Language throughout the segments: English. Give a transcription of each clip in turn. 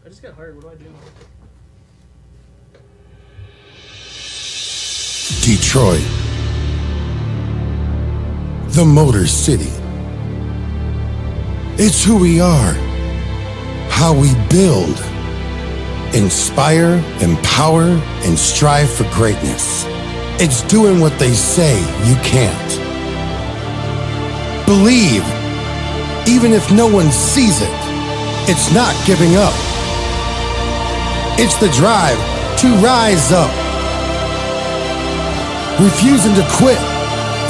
I just got hired. What do I do? Detroit, the Motor City. It's who we are, how we build, inspire, empower, and strive for greatness. It's doing what they say you can't. Believe, even if no one sees it. It's not giving up. It's the drive to rise up. Refusing to quit.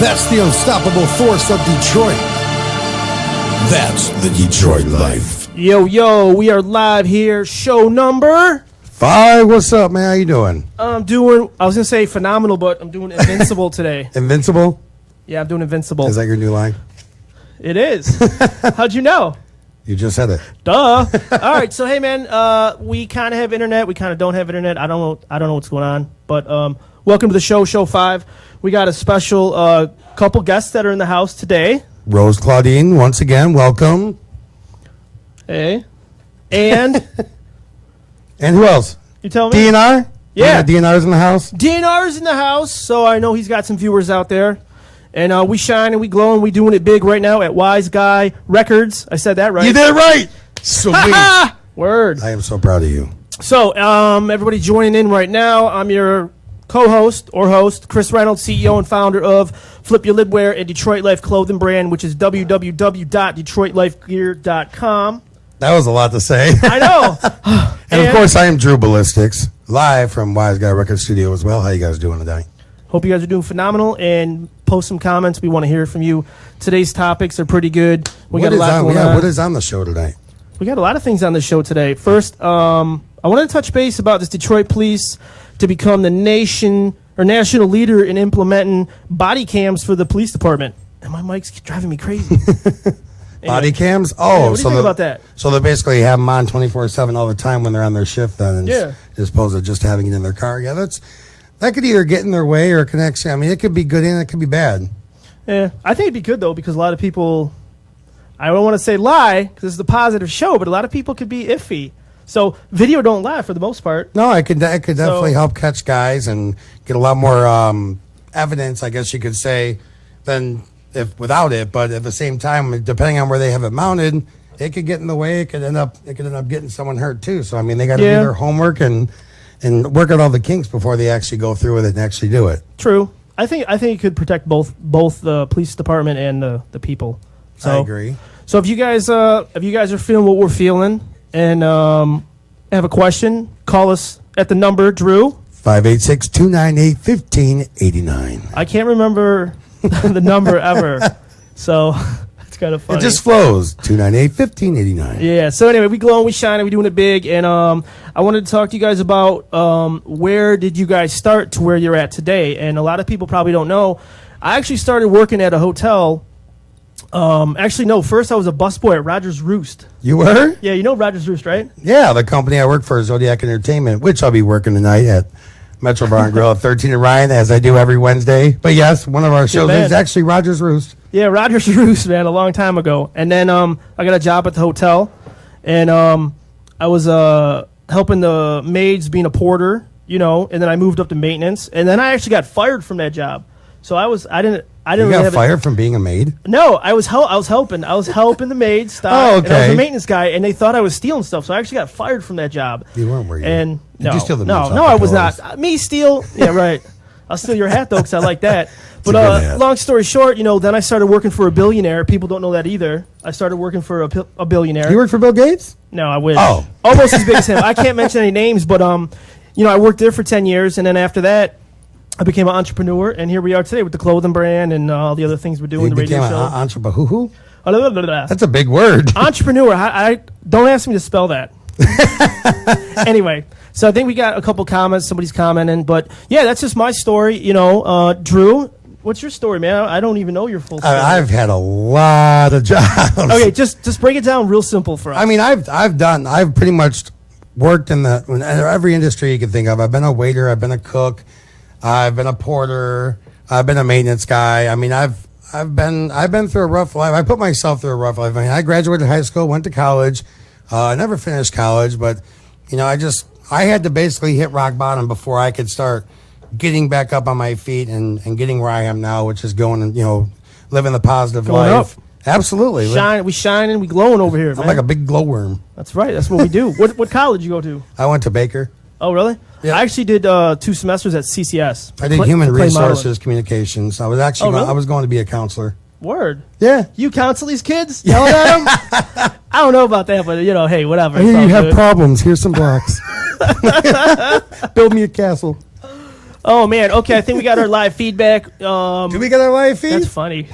That's the unstoppable force of Detroit. That's the Detroit life. Yo, we are live here. Show number 5. What's up, man? How you doing? I was going to say phenomenal, but I'm doing Invincible today. Invincible? Yeah, I'm doing Invincible. Is that your new line? It is. How'd you know? You just said it. Duh. All right, so hey, man, we kind of have internet. We kind of don't have internet. I don't know what's going on. But welcome to the show 5. We got a special couple guests that are in the house today. Rose Claudine, once again, welcome. Hey. And? And who else? You tell me? DNR? Yeah. DNR's in the house? DNR's in the house, so I know he's got some viewers out there. And we shine and we glow and we doing it big right now at Wise Guy Records. I said that right. You did it right. Sweet. Word. I am so proud of you. So, everybody joining in right now. I'm your co-host or host, Chris Reynolds, CEO and founder of Flip Your Libwear and Detroit Life Clothing Brand, which is www.detroitlifegear.com. That was a lot to say. I know. And of course, I am Drew Ballistics, live from Wise Guy Record Studio as well. How you guys doing today? Hope you guys are doing phenomenal, and post some comments. We want to hear from you. Today's topics are pretty good. We got a lot going on. What is on the show today? We got a lot of things on the show today. First, I want to touch base about this Detroit police to become the national leader in implementing body cams for the police department. And my mic's driving me crazy. Body cams? Oh, yeah, what do you think about that? So they basically have them on 24/7 all the time when they're on their shift, then, as opposed to just having it in their car. Yeah, that could either get in their way or connect. I mean, it could be good and it could be bad. Yeah, I think it'd be good though, because a lot of people, I don't want to say lie because this is a positive show, but a lot of people could be iffy. So video don't lie for the most part. No, it could definitely help catch guys and get a lot more evidence, I guess you could say, than if without it. But at the same time, depending on where they have it mounted, it could get in the way. It could end up getting someone hurt too. So I mean, they got to do their homework and work out all the kinks before they actually go through with it and actually do it. True. I think it could protect both the police department and the people. So, I agree. So if you guys are feeling what we're feeling and have a question, call us at the number, Drew. 586-298-1589. I can't remember the number ever. So it's kind of funny. It just flows. 298-1589. Yeah. So anyway, we glow and we shine and we doing it big. And I wanted to talk to you guys about where did you guys start to where you're at today? And a lot of people probably don't know. I actually started working at a hotel. Actually, no. First, I was a busboy at Rogers Roost. You were? Yeah, you know Rogers Roost, right? Yeah, the company I work for is Zodiac Entertainment, which I'll be working tonight at Metro Bar and Grill at 13 and Ryan, as I do every Wednesday. But yes, one of our shows is actually Rogers Roost. Yeah, Rogers Roost, man, a long time ago. And then I got a job at the hotel, and I was helping the maids, being a porter, and then I moved up to maintenance, and then I actually got fired from that job. So I didn't. You got fired from being a maid? No, I was helping. I was helping the maids stop. Oh, okay. And I was a maintenance guy, and they thought I was stealing stuff, so I actually got fired from that job. You weren't, were you? And Did you steal the no, I was not. Me steal? Yeah, right. I'll steal your hat though, because I like that. But long story short, then I started working for a billionaire. People don't know that either. I started working for a billionaire. You work for Bill Gates? No, I wish. Oh, almost as big as him. I can't mention any names, but I worked there for 10 years, and then after that, I became an entrepreneur, and here we are today with the clothing brand and all the other things we're doing. The radio show. Entrepreneur. That's That's a big word. Entrepreneur. I don't ask me to spell that. Anyway, so I think we got a couple comments. Somebody's commenting, but yeah, that's just my story. Drew, what's your story, man? I don't even know your full story. I've had a lot of jobs. Okay, just break it down real simple for us. I mean, I've pretty much worked in every industry you can think of. I've been a waiter. I've been a cook. I've been a porter. I've been a maintenance guy. I mean, I've been through a rough life. I put myself through a rough life. I mean, I graduated high school, went to college. I never finished college, but You know, I had to basically hit rock bottom before I could start getting back up on my feet and getting where I am now, which is going and, you know, living the positive Going life. up. Absolutely. We shining, we glowing over here, I'm man. like a big glowworm. That's right. That's what we do. What college you go to? I went to Baker. Oh, really? Yeah. I actually did 2 semesters at CCS. I did human Clay resources modeling. communications. I was actually Oh, really? I was going to be a counselor. Word. Yeah. You counsel these kids? Yelling at them? I don't know about that, but, you know, hey, whatever. I It's hear all you have good. problems. Here's some blocks. Build me a castle. Oh, man. Okay, I think we got our live feedback. Do we get our live feed? That's funny.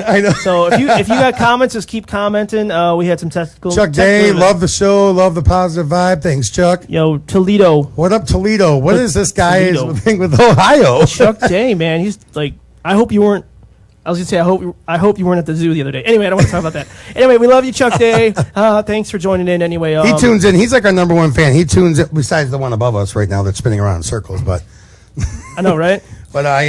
I know. So if you got comments, just keep commenting. We had some technical. Chuck Day, love the show, love the positive vibe. Thanks, Chuck. Yo, Toledo. What up, Toledo? What is this guy's Toledo. thing with Ohio? Chuck Day, man. He's like, I hope you weren't. I was gonna say, I hope you weren't at the zoo the other day. Anyway, I don't want to talk about that. Anyway, we love you, Chuck Day. Thanks for joining in. Anyway, He tunes in. He's like our number one fan. He tunes in, besides the one above us right now that's spinning around in circles. But I know, right?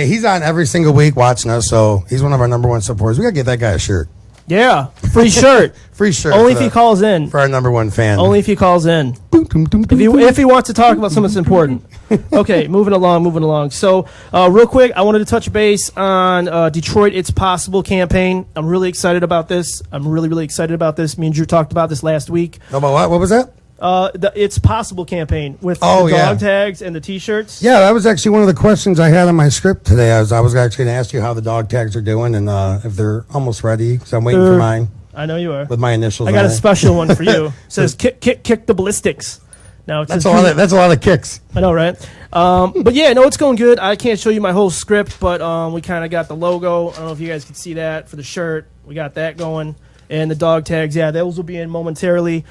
he's on every single week watching us, so he's one of our number one supporters. We gotta get that guy a shirt. Yeah, free shirt. Free shirt. Only for if he the- calls in. for our number one fan. Only if he calls in. If he wants to talk about something that's important. Okay, moving along. So, real quick, I wanted to touch base on Detroit It's Possible campaign. I'm really excited about this. Me and Drew talked about this last week. About what? What was that? The It's Possible campaign with Oh, the yeah. dog tags and the T-shirts. Yeah, that was actually one of the questions I had on my script today. I was actually going to ask you how the dog tags are doing and if they're almost ready, because I'm waiting for mine I know you are. with my initials. I got on a it. special one for you. It says kick the ballistics. Now it That's says a lot of kicks. I know, right? But yeah, no, it's going good. I can't show you my whole script, but we kind of got the logo. I don't know if you guys can see that for the shirt. We got that going, and the dog tags. Yeah, those will be in momentarily.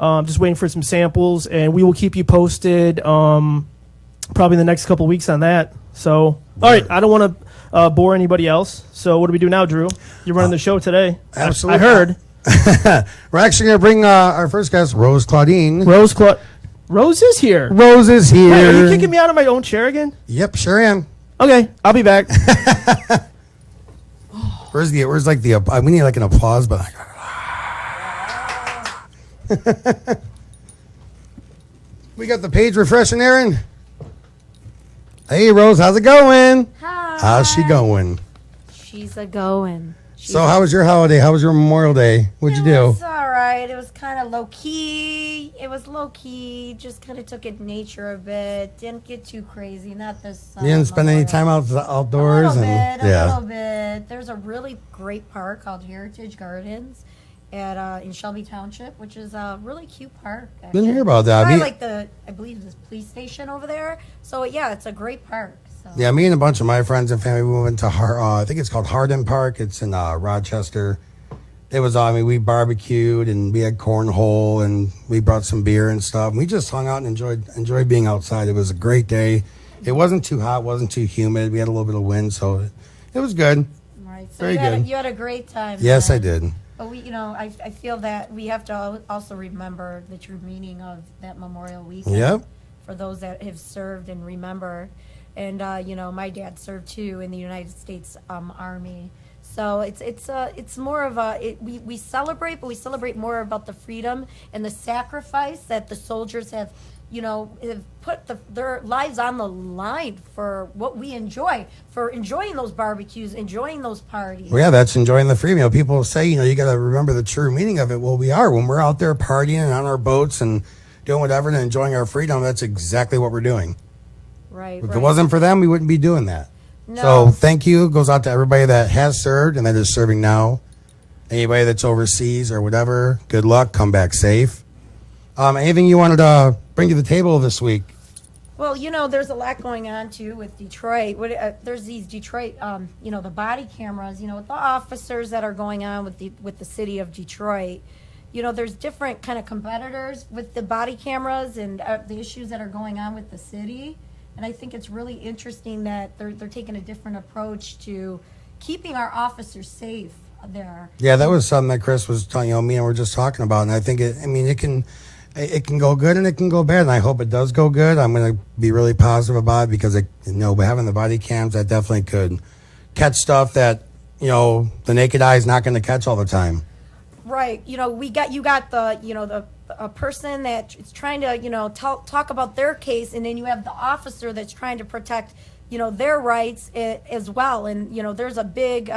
Just waiting for some samples, and we will keep you posted. Probably in the next couple weeks on that. So, all right, I don't want to bore anybody else. So, what do we do now, Drew? You're running the show today. Absolutely. I heard. We're actually going to bring our first guest, Rose Claudine. Rose is here. Rose is here. Wait, are you kicking me out of my own chair again? Yep, sure am. Okay, I'll be back. Where's like the we need like an applause, but we got the page refreshing, Aaron. Hey, Rose, how's it going? Hi. How's she going? She's a going. So, how was your holiday? How was your Memorial Day? What'd you It do? was all right. It was kind of low key. It was low key. Just kind of took it nature a bit. Didn't get too crazy. Not this. You didn't spend any time outdoors, A and little bit. There's a really great park called Heritage Gardens at in Shelby Township, which is a really cute park. Didn't hear about that. Right, Me- like I believe this police station over there. So yeah, it's a great park. So. Yeah, me and a bunch of my friends and family, we went to I think it's called Hardin Park. It's in Rochester. It was, we barbecued and we had cornhole and we brought some beer and stuff. We just hung out and enjoyed being outside. It was a great day. It wasn't too hot, wasn't too humid. We had a little bit of wind, so it was good. Right. So Very good. You had a great time. Yes, then. I did. But I feel that we have to also remember the true meaning of that Memorial Weekend. Yep. For those that have served and remember, and my dad served too in the United States Army. So it's more of we celebrate, but we celebrate more about the freedom and the sacrifice that the soldiers have put their lives on the line for what we enjoy, for enjoying those barbecues, enjoying those parties. Well, yeah, that's enjoying the freedom. People say, you got to remember the true meaning of it. Well, we are. When we're out there partying and on our boats and doing whatever and enjoying our freedom, that's exactly what we're doing. Right. If it wasn't for them, we wouldn't be doing that. No. So thank you. Goes out to everybody that has served and that is serving now. Anybody that's overseas or whatever, good luck. Come back safe. Anything you wanted to bring to the table this week? Well, there's a lot going on too with Detroit. There's these Detroit, the body cameras. The officers that are going on with the city of Detroit. There's different kind of competitors with the body cameras and the issues that are going on with the city. And I think it's really interesting that they're taking a different approach to keeping our officers safe there. Yeah, that was something that Chris was telling me and we're just talking about. And I think it can go good and it can go bad. And I hope it does go good. I'm going to be really positive about it because by having the body cams, that definitely could catch stuff that the naked eye is not going to catch all the time. Right. You know, you got the, you know, a person that is trying to, you know, talk about their case, and then you have the officer that's trying to protect, you know, their rights as well. And, you know, there's a big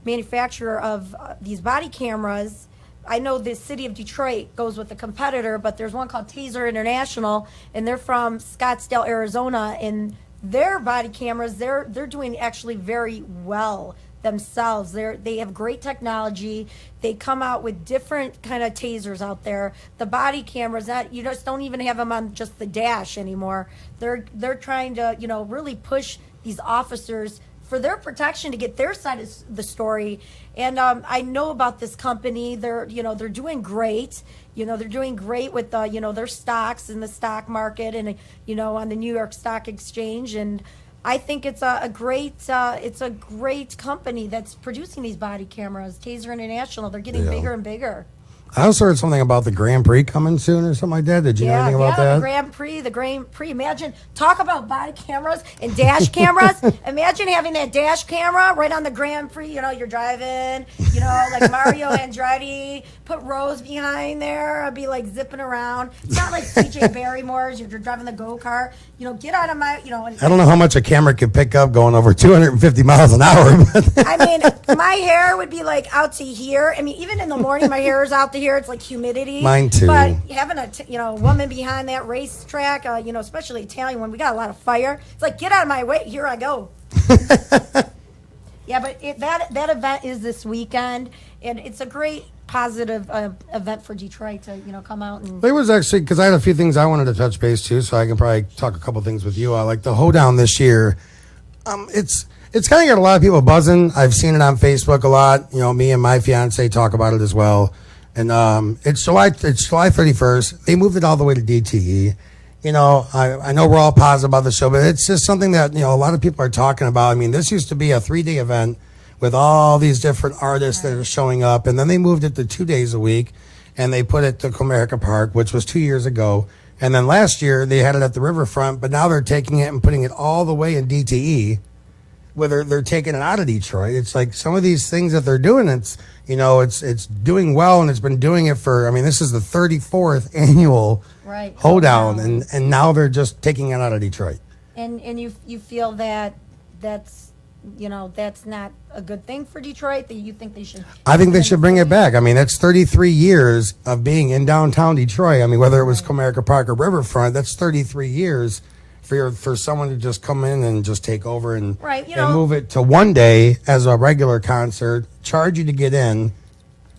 manufacturer of these body cameras. I know the city of Detroit goes with a competitor, but there's one called Taser International, and they're from Scottsdale, Arizona, and their body cameras, they're doing actually very well themselves. They have great technology. They come out with different kind of tasers out there. The body cameras, that you just don't even have them on just the dash anymore. They're trying to, you know, really push these officers for their protection to get their side of the story. And I know about this company. They're doing great. You know, they're doing great with you know, their stocks in the stock market and, you know, on the New York Stock Exchange. And I think it's a great company that's producing these body cameras. Taser International. They're getting bigger and bigger. I also heard something about the Grand Prix coming soon or something like that. Did you know anything about that? The Grand Prix. Imagine, talk about body cameras and dash cameras. Imagine having that dash camera right on the Grand Prix. You know, you're driving, you know, like Mario Andretti, put Rose behind there. I'd be like zipping around. It's not like CJ Barrymore's. You're driving the go-kart. You know, get out of my, you know. I don't know how much a camera could pick up going over 250 miles an hour. But I mean, my hair would be like out to here. I mean, even in the morning, my hair is out to here. It's like humidity. Mine too. But having a woman behind that racetrack, you know, especially Italian one, we got a lot of fire. It's like, get out of my way. Here I go. Yeah, but that event is this weekend, and it's a great positive event for Detroit to, you know, come out and. There was actually, because I had a few things I wanted to touch base too, so I can probably talk a couple things with you. I like the hoedown this year. It's kind of got a lot of people buzzing. I've seen it on Facebook a lot. You know, me and my fiance talk about it as well. And it's July 31st. They moved it all the way to DTE. You know, I know we're all positive about the show, but it's just something that, you know, a lot of people are talking about. I mean, this used to be a 3-day event with all these different artists that are showing up, and then they moved it to 2 days a week, and they put it to Comerica Park, which was 2 years ago. And then last year they had it at the riverfront, but now they're taking it and putting it all the way in DTE, where they're taking it out of Detroit. It's like some of these things that they're doing, it's, you know, it's doing well, and it's been doing it for, I mean, this is the 34th annual hoedown, and now they're just taking it out of Detroit. And you feel that's, you know, that's not a good thing for Detroit, that you think they should. I think they should bring it back. I mean, that's 33 years of being in downtown Detroit. I mean, whether it was Comerica Park or Riverfront, that's 33 years for someone to just come in and just take over and, and move it to one day as a regular concert, charge you to get in.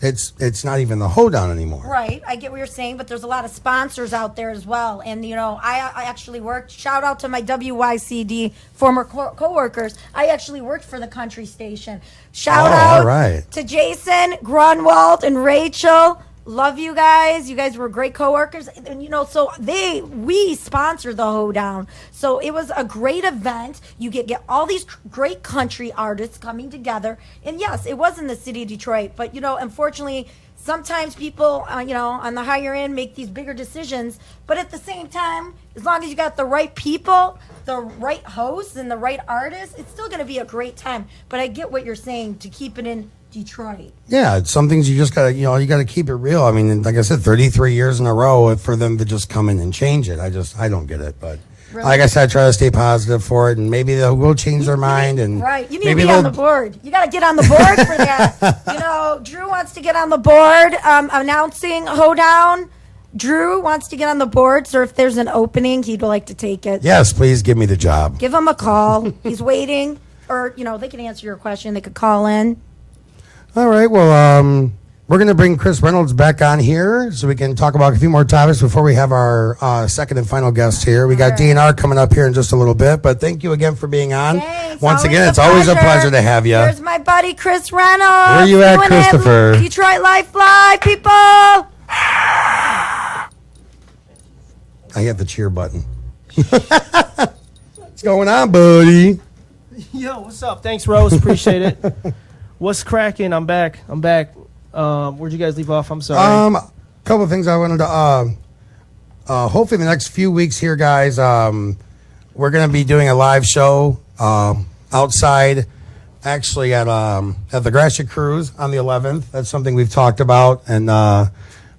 It's not even the hoedown anymore. Right. I get what you're saying, but there's a lot of sponsors out there as well. And, you know, I actually worked, shout out to my WYCD former co-workers. I actually worked for the country station. Shout out to Jason, Grunwald, and Rachel. Love you guys. You guys were great coworkers, and you know, so we sponsored the hoedown. So it was a great event. You get all these great country artists coming together, and yes, it was in the city of Detroit. But you know, unfortunately, sometimes people, you know, on the higher end make these bigger decisions. But at the same time, as long as you got the right people, the right hosts, and the right artists, it's still going to be a great time. But I get what you're saying to keep it in Detroit. Yeah, some things you just gotta, you know, you gotta keep it real. I mean, like I said, 33 years in a row for them to just come in and change it. I don't get it, but really? Like I said, I try to stay positive for it, and maybe they will change their mind. And you need to be on the board. You got to get on the board for that. You know, Drew wants to get on the board announcing hoedown. Drew wants to get on the board, so if there's an opening, he'd like to take it. Yes, please give me the job. Give him a call. He's waiting, or you know, they can answer your question. They could call in. All right, well, we're going to bring Chris Reynolds back on here so we can talk about a few more topics before we have our second and final guest here. We got DNR coming up here in just a little bit, but thank you again for being on. Thanks. Once again, it's always a pleasure to have you. Here's my buddy, Chris Reynolds. Where are you at, Christopher? Detroit Life Live, people. I hit the cheer button. What's going on, buddy? Yo, what's up? Thanks, Rose. Appreciate it. What's cracking? I'm back. Where'd you guys leave off? I'm sorry. A couple of things I wanted to. Hopefully, the next few weeks here, guys. We're going to be doing a live show outside actually at the Gratiot Cruise on the 11th. That's something we've talked about, and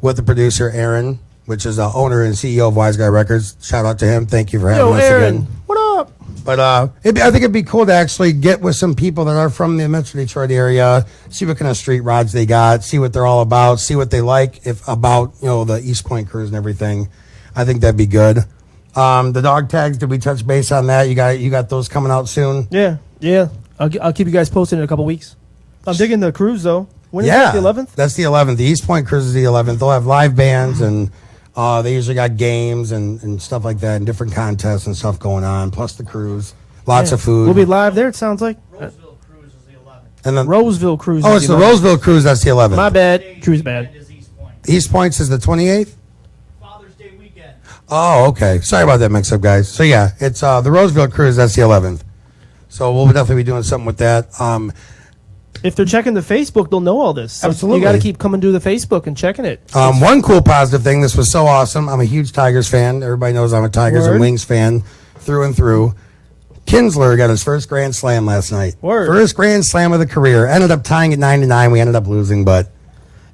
with the producer Aaron, which is the owner and CEO of Wise Guy Records. Shout out to him. Thank you for having Yo, us Aaron, again. what up? But I think it'd be cool to actually get with some people that are from the Metro Detroit area, see what kind of street rods they got, see what they're all about, see what they like about the East Point Cruise and everything. I think that'd be good. The dog tags, did we touch base on that? You got those coming out soon? Yeah. I'll keep you guys posted in a couple weeks. I'm digging the cruise though. When is that, the 11th? That's the 11th. The East Point Cruise is the 11th. They'll have live bands and they usually got games and stuff like that and different contests and stuff going on, plus the cruise. Lots of food. We'll be live there, it sounds like. Roseville Cruise is the 11th. And then, Roseville Cruise. oh, is it's the 11th. Roseville Cruise. That's the 11th. My bad. Cruise bad. Is East Point. East Points is the 28th? Father's Day weekend. Oh, okay. Sorry about that mix-up, guys. So, yeah, it's the Roseville Cruise. That's the 11th. So we'll definitely be doing something with that. If they're checking the Facebook, they'll know all this. So Absolutely. You got to keep coming to the Facebook and checking it. One cool positive thing. This was so awesome. I'm a huge Tigers fan. Everybody knows I'm a Tigers Word. and Wings fan through and through. Kinsler got his first Grand Slam last night. Word. First Grand Slam of the career. Ended up tying at 9-9. We ended up losing, but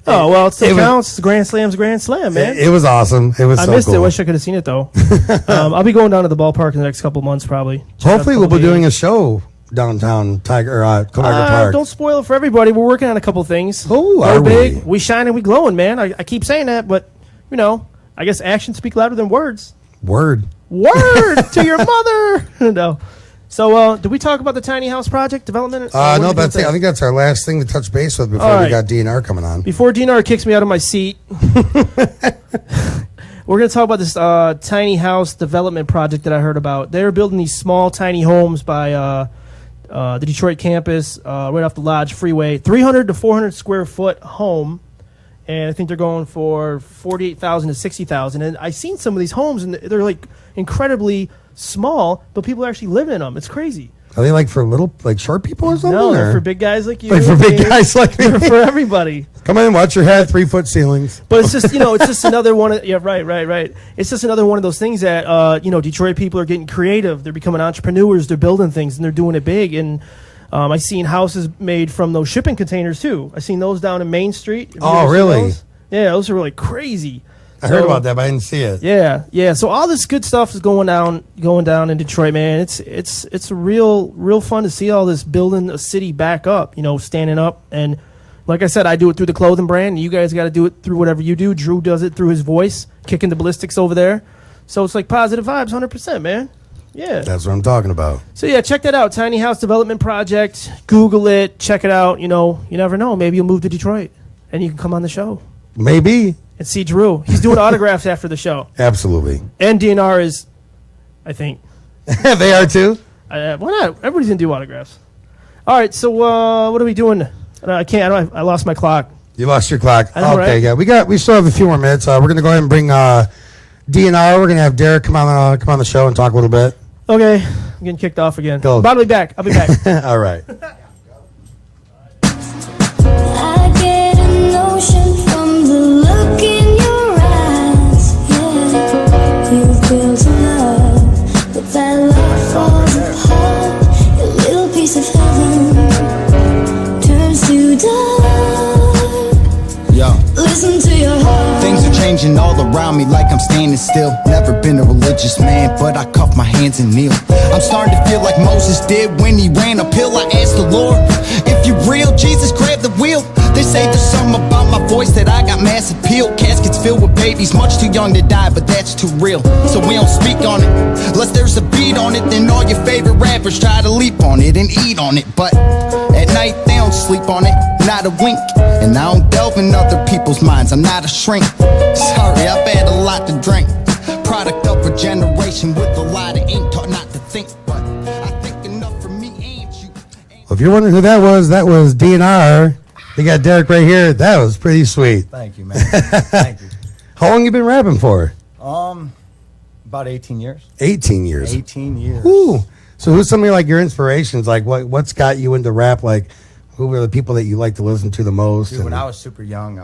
Oh, well, it still it was- counts. Grand Slam's Grand Slam, man. it was awesome. It was I so missed cool. it. Wish I could have seen it, though. I'll be going down to the ballpark in the next couple months, probably. Check out Hopefully, a we'll couple be doing a games. show downtown Commander Park. Don't spoil it for everybody. We're working on a couple things. Oh, We're are we? big. We shine and we glowing, man. I keep saying that, but, I guess actions speak louder than words. Word. Word to your mother. No. So, did we talk about the tiny house project development? Or what No, did we that's do it. with I think that's our last thing to touch base with before All we right. got DNR coming on. Before DNR kicks me out of my seat, we're going to talk about this tiny house development project that I heard about. They're building these small, tiny homes by the Detroit campus, right off the Lodge Freeway, 300 to 400 square foot home, and I think they're going for $48,000 to $60,000. And I've seen some of these homes, and they're like incredibly small, but people are actually living in them. It's crazy. Are they like for little, like short people or something? No, they're or? for big guys like you. Like for big Dave. guys like me. They're for everybody. Come in, watch your head, 3-foot ceilings. But it's just, it's just another one. Yeah, right. It's just another one of those things that, Detroit people are getting creative. They're becoming entrepreneurs. They're building things and they're doing it big. And I've seen houses made from those shipping containers too. I've seen those down in Main Street. Have you Oh, ever seen really? those? Yeah, those are really crazy. I heard So- about that, but I didn't see it. Yeah. So all this good stuff is going down in Detroit, man. It's real fun to see all this building a city back up, standing up. And like I said, I do it through the clothing brand. You guys got to do it through whatever you do. Drew does it through his voice, kicking the ballistics over there. So it's like positive vibes, 100%, man. Yeah. That's what I'm talking about. So yeah, check that out. Tiny House Development Project. Google it. Check it out. You never know. Maybe you'll move to Detroit and you can come on the show Maybe. and see Drew. He's doing autographs after the show. Absolutely. And DNR is, I think. They are too? Why not? Everybody's gonna do autographs. All right. So what are we doing? I can't. I lost my clock. You lost your clock. I know, Okay, right? yeah. We still have a few more minutes. We're gonna go ahead and bring DNR. We're gonna have Derek come on the show and talk a little bit. Okay. I'm getting kicked off again. Go. But I'll be back. I'll be back. All right. I get a notion from the look in your eyes. Yeah, you've built a love, but that love falls apart. Your little piece of heaven turns to dark. Yo, Listen to your heart. things are changing all around me like I'm standing still. Never been a religious man, but I cuff my hands and kneel. I'm starting to feel like Moses did when he ran uphill. I asked the Lord, if you're real, Jesus, grab the wheel. They say there's something about my voice that I got mass appeal. Caskets filled with babies, much too young to die, but that's too real. So we don't speak on it, unless there's a beat on it. Then all your favorite rappers try to leap on it and eat on it. But at night they don't sleep on it, not a wink. And I don't delve in other people's minds, I'm not a shrink. Sorry, I've had a lot to drink. Product of a generation with a lot of ink, taught not to think. But I think enough for me and you. Well, if you're wondering who that was DNR. You got Derek right here. That was pretty sweet. Thank you, man. Thank you. How long you been rapping for? About 18 years. 18 years. 18 years. Ooh. So who's some of like your inspirations? Like what's got you into rap? Like who were the people that you like to listen to the most? Dude, when And- I was super young,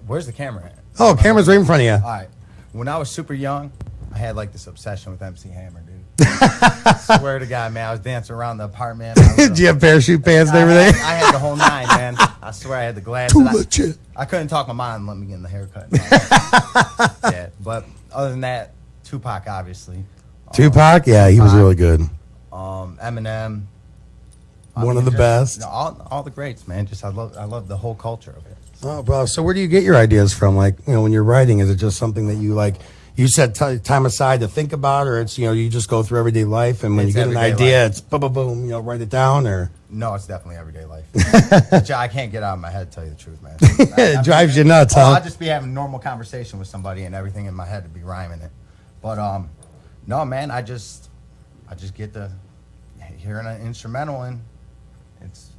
where's the camera at? Oh, camera's right in front of you. All right. When I was super young, I had like this obsession with MC Hammer, dude. Swear to God, man, I was dancing around the apartment. I was, Do you have parachute pants and everything? I had the whole nine, man. I swear I had the glasses. Too legit. I couldn't talk my mind and let me get in the haircut. Yeah, but other than that, Tupac, obviously. Tupac, yeah, he was really good. Eminem. One of the just, best. you know, all the greats, man. Just I love the whole culture of it. Oh, bro. So where do you get your ideas from? Like, you know, when you're writing, is it just something that you like? You set time aside to think about, or it's, you know, you just go through everyday life, and when It's you get an everyday idea, life. it's boom, boom, boom. You know, write it down, or No, it's definitely everyday life. I can't get out of my head, to tell you the truth, man. it drives you nuts, huh? I'll just be having a normal conversation with somebody and everything in my head to be rhyming it. But no, man, I just get to hearing an instrumental and it's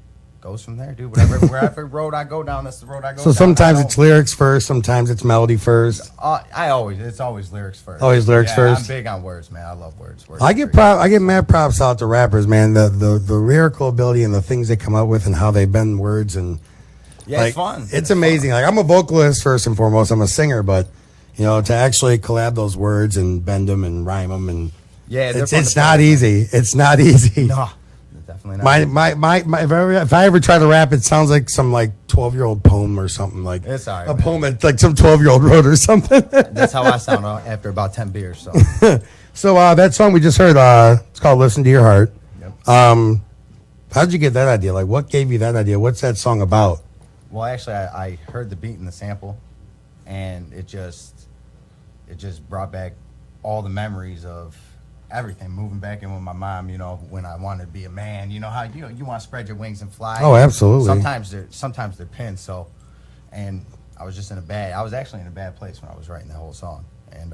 goes from there, dude. Wherever road I go down, that's the road I go So down. sometimes it's lyrics first, sometimes it's melody first. It's always lyrics first. Always lyrics Yeah, first? I'm big on words, man. I love words. I get mad props out to rappers, man. The lyrical ability and the things they come up with and how they bend words and Yeah, like, it's fun. It's amazing. Like, I'm a vocalist first and foremost. I'm a singer, but you know, to actually collab those words and bend them and rhyme them and Yeah, they're fun it's to not play. easy. It's not easy. No, definitely not. My if I ever try to rap, it sounds like some like 12-year-old poem or something, like It's all right, a man. poem that like some 12-year-old wrote or something. That's how I sound after about 10 beers. So So that song we just heard, it's called "Listen to Your Heart." Yep. How'd you get that idea? Like, what gave you that idea? What's that song about? Well, actually, I heard the beat and the sample, and it just brought back all the memories of everything. Moving back in with my mom, you know, when I wanted to be a man. You know how you want to spread your wings and fly. Oh, absolutely. Sometimes they're pinned. So, and I was just I was actually in a bad place when I was writing the whole song, and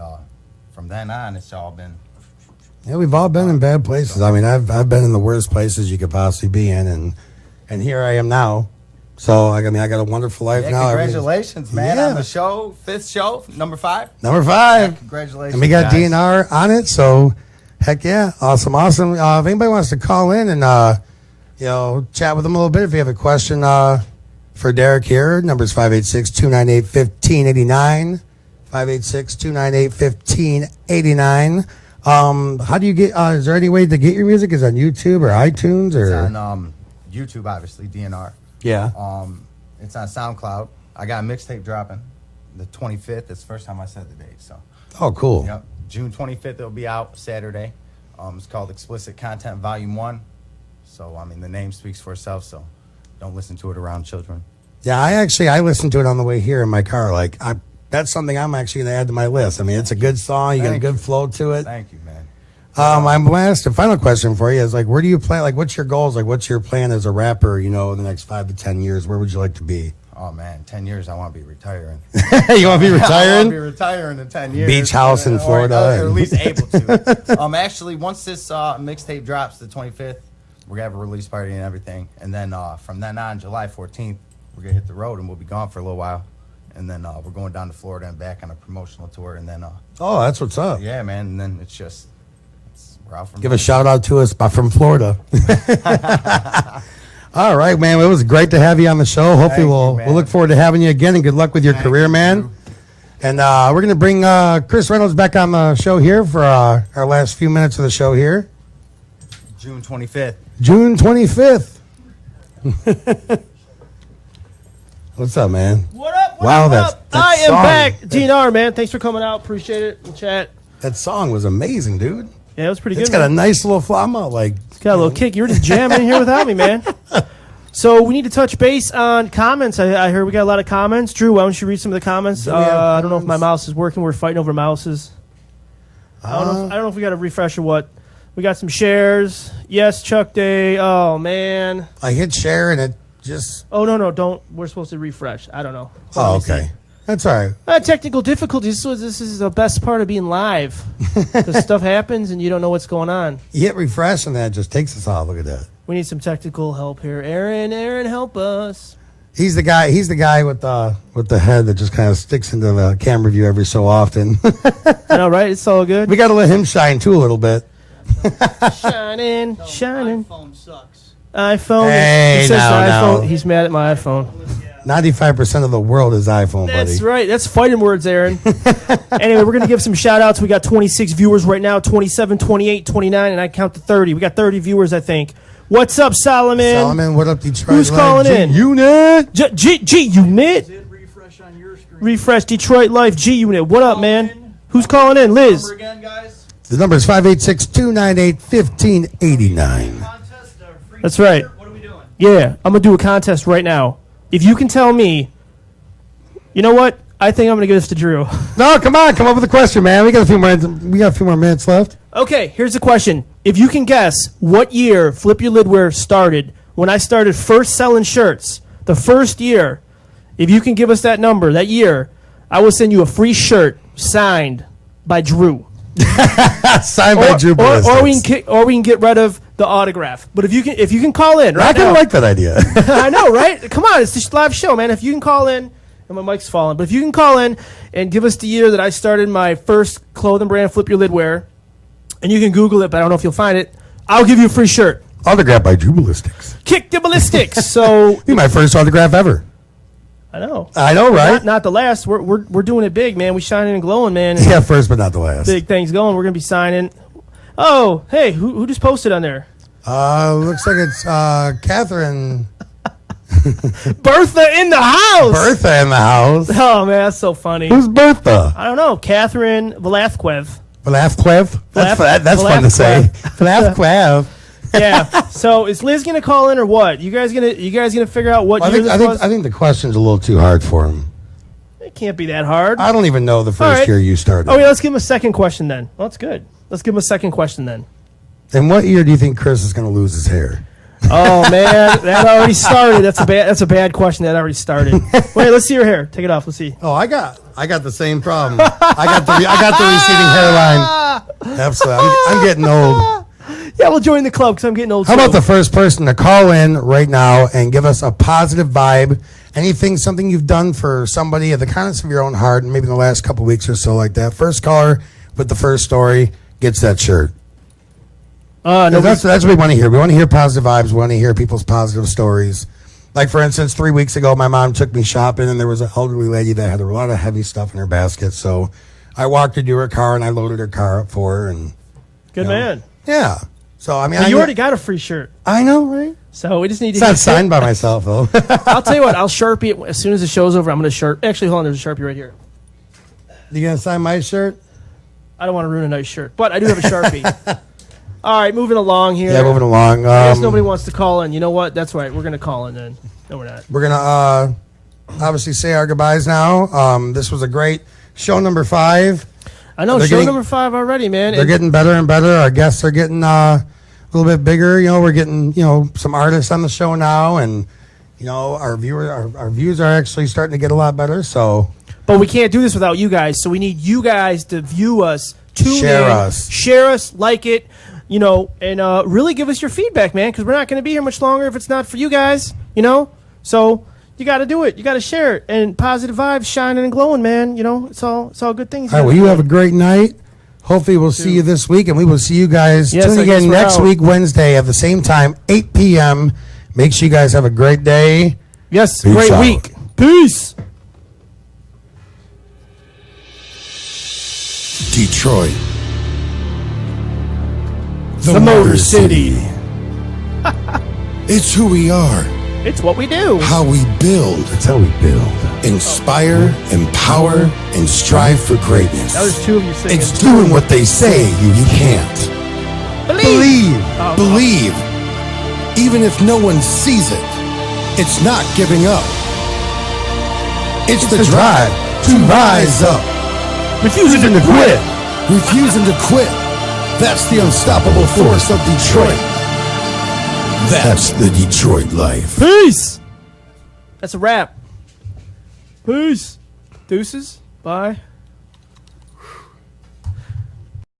from then on, it's all been. Yeah, we've all been in bad places. I mean, I've been in the worst places you could possibly be in, and here I am now. So I got a wonderful life Yeah, now. congratulations, man, Yeah. on the show, 5th show, number 5. Number 5. Congratulations, And we got guys. DNR on it, so heck yeah, awesome. If anybody wants to call in and you know, chat with them a little bit, if you have a question for Derek here, number's 586-298-1589, 586-298-1589. How do you get? Is there any way to get your music? Is it on YouTube or iTunes or? It's on YouTube, obviously, DNR. Yeah. It's on SoundCloud. I got a mixtape dropping the 25th. It's the first time I said the date. So, Oh, cool. yep, June 25th. It'll be out Saturday. It's called Explicit Content Volume 1. So, I mean, the name speaks for itself. So, don't listen to it around children. Yeah, I listened to it on the way here in my car. Like, that's something I'm actually going to add to my list. I mean, it's a good song. You got a Thank good you. flow to it. Thank you, man. I'm last and final question for you is like, where do you plan? Like, what's your goals? Like, what's your plan as a rapper? You know, in the next 5 to 10 years, where would you like to be? Oh man, 10 years. I want to be retiring. You want to be I want to retiring? be retiring in 10 years. Beach house in Florida. Or at least able to. Actually, once this mixtape drops, the 25th, we're gonna have a release party and everything. And then from then on, July 14th, we're gonna hit the road and we'll be gone for a little while. And then we're going down to Florida and back on a promotional tour. And then Oh, that's what's up. yeah, man. And then we're out from Give a shout out to us from Florida. All right, man. It was great to have you on the show. Hopefully, Thank you, we'll man. look forward to having you again, and good luck with your Thank career, you, man. Drew. And we're gonna bring Chris Reynolds back on the show here for our last few minutes of the show here, June 25th. June 25th. What's up, man? What up? Wow, What that's- up? that I am song- back. DNR, man. Thanks for coming out. Appreciate it. We'll chat. That song was amazing, dude. Yeah, it was pretty It's good. got a man. nice little flow. I'm out like. It's got a little kick. You were just jamming in here without me, man. So we need to touch base on comments. I heard we got a lot of comments. Drew, why don't you read some of the comments? Do we have I don't know if my comments? mouse is working. We're fighting over mouses. I don't know if we got a refresh or what. We got some shares. Yes, Chuck Day. Oh, man. I hit share and it just. Oh, no, don't. We're supposed to refresh. I don't know. Oh, Let me okay. see. That's all right. Technical difficulties. So this is the best part of being live. Because stuff happens and you don't know what's going on. You hit refresh and that just takes us off. Look at that. We need some technical help here. Aaron, help us. He's the guy with the head that just kind of sticks into the camera view every so often. I know, right? It's all good. We got to let him shine too a little bit. Shining. iPhone sucks. iPhone. Hey, It says now. iPhone. He's mad at my iPhone. 95% of the world is iPhone, buddy. That's right. That's fighting words, Aaron. Anyway, we're going to give some shout outs. We got 26 viewers right now, 27, 28, 29, and I count to 30. We got 30 viewers, I think. What's up, Solomon? Solomon, what up, Detroit? Who's Live? calling in? Unit. G Unit. Did refresh on your screen. Refresh Detroit Life G Unit. What up, man? Who's calling in? Liz. Number again, guys. The number is 586-298-1589. Contest, free That's right. t-shirt. What are we doing? Yeah, I'm going to do a contest right now. If you can tell me, you know what? I think I'm going to give this to Drew. No, come on, come up with a question, man. We got a few more minutes left. Okay, here's the question. If you can guess what year Flip Your Lidwear started, when I started first selling shirts, the first year, if you can give us that number, that year, I will send you a free shirt signed by Drew. Signed by Drew or we Ballistics. can we can get rid of the autograph. But if you can call in I right kind now. of like that idea. I know, right? Come on, it's this live show, man. If you can call in, and my mic's falling, but if you can call in and give us the year that I started my first clothing brand, Flip Your Lidwear, and you can Google it, but I don't know if you'll find it, I'll give you a free shirt. Autographed by Drew Ballistics. Kick the ballistics. So Be my first autograph ever. I know. I know, right? Not the last. We're doing it big, man. We shining and glowing, man. And Yeah, first but not the last. big things going. We're gonna be signing. Oh, hey, who just posted on there? Looks like it's Catherine Bertha in the house. Bertha in the house. Oh man, that's so funny. Who's Bertha? I don't know. Catherine Velasquez. Velasquez? That's Velaf- fun to say. Velasquez. Velasquez. Yeah. So is Liz gonna call in or what? You guys gonna figure out what I year think, this was? I think the question's a little too hard for him. It can't be that hard. I don't even know the All first right. year you started. Oh yeah, let's give him a second question then. Well, that's good. Let's give him a second question then. And what year do you think Chris is going to lose his hair? Oh man, that already started. That's a bad question. That already started. Wait, let's see your hair. Take it off. Let's see. Oh, I got the same problem. I got the receding hairline. Absolutely. I'm getting old. Yeah, we'll join the club because I'm getting old. How too. about the first person to call in right now and give us a positive vibe? Something you've done for somebody at the kindness of your own heart, and maybe in the last couple weeks or so like that. First caller with the first story gets that shirt. No, That's what we want to hear. We want to hear positive vibes. We want to hear people's positive stories. Like, for instance, 3 weeks ago, my mom took me shopping, and there was an elderly lady that had a lot of heavy stuff in her basket. So I walked her to her car, and I loaded her car up for her. And good man. yeah. So, I mean, Well, you already got a free shirt, I know, right? so we just need to. It's not signed by myself, though. I'll tell you what. I'll Sharpie it as soon as the show's over. I'm going to Sharpie. Actually, hold on. There's a Sharpie right here. You going to sign my shirt? I don't want to ruin a nice shirt, but I do have a Sharpie. All right, moving along here. Yeah, moving along. I guess nobody wants to call in. You know what? That's right. We're going to call in then. No, we're not. We're going to obviously say our goodbyes now. This was a great show number 5. I know, They're show getting- number 5 already, man. They're getting better and better. Our guests are getting a little bit bigger. We're getting, some artists on the show now. And, our views are actually starting to get a lot better. So But we can't do this without you guys, so we need you guys to view us, tune Share in, us. share us, like it, and really give us your feedback, man, because we're not going to be here much longer if it's not for you guys, So you got to do it. You got to share it. And positive vibes, shining and glowing, man. It's all good things. all right, well, you have a great night. Hopefully we'll see you this week, and we will see you guys Yes, tune I guess again we're next out. week, Wednesday at the same time, 8 p.m. Make sure you guys have a great day. Yes, Peace great out. week. Peace. Detroit. The Motor City. It's who we are, It's what we do. how we build, That's how we build. inspire, empower, and strive for greatness. Now there's 2 of you singing. It's doing what they say you can't. Believe. Oh, Believe, even if no one sees it. It's not giving up. It's the drive to rise up. refusing to quit. Refusing to quit. That's the unstoppable force of Detroit. That's the Detroit life. Peace. That's a wrap. Peace. Deuces. Bye.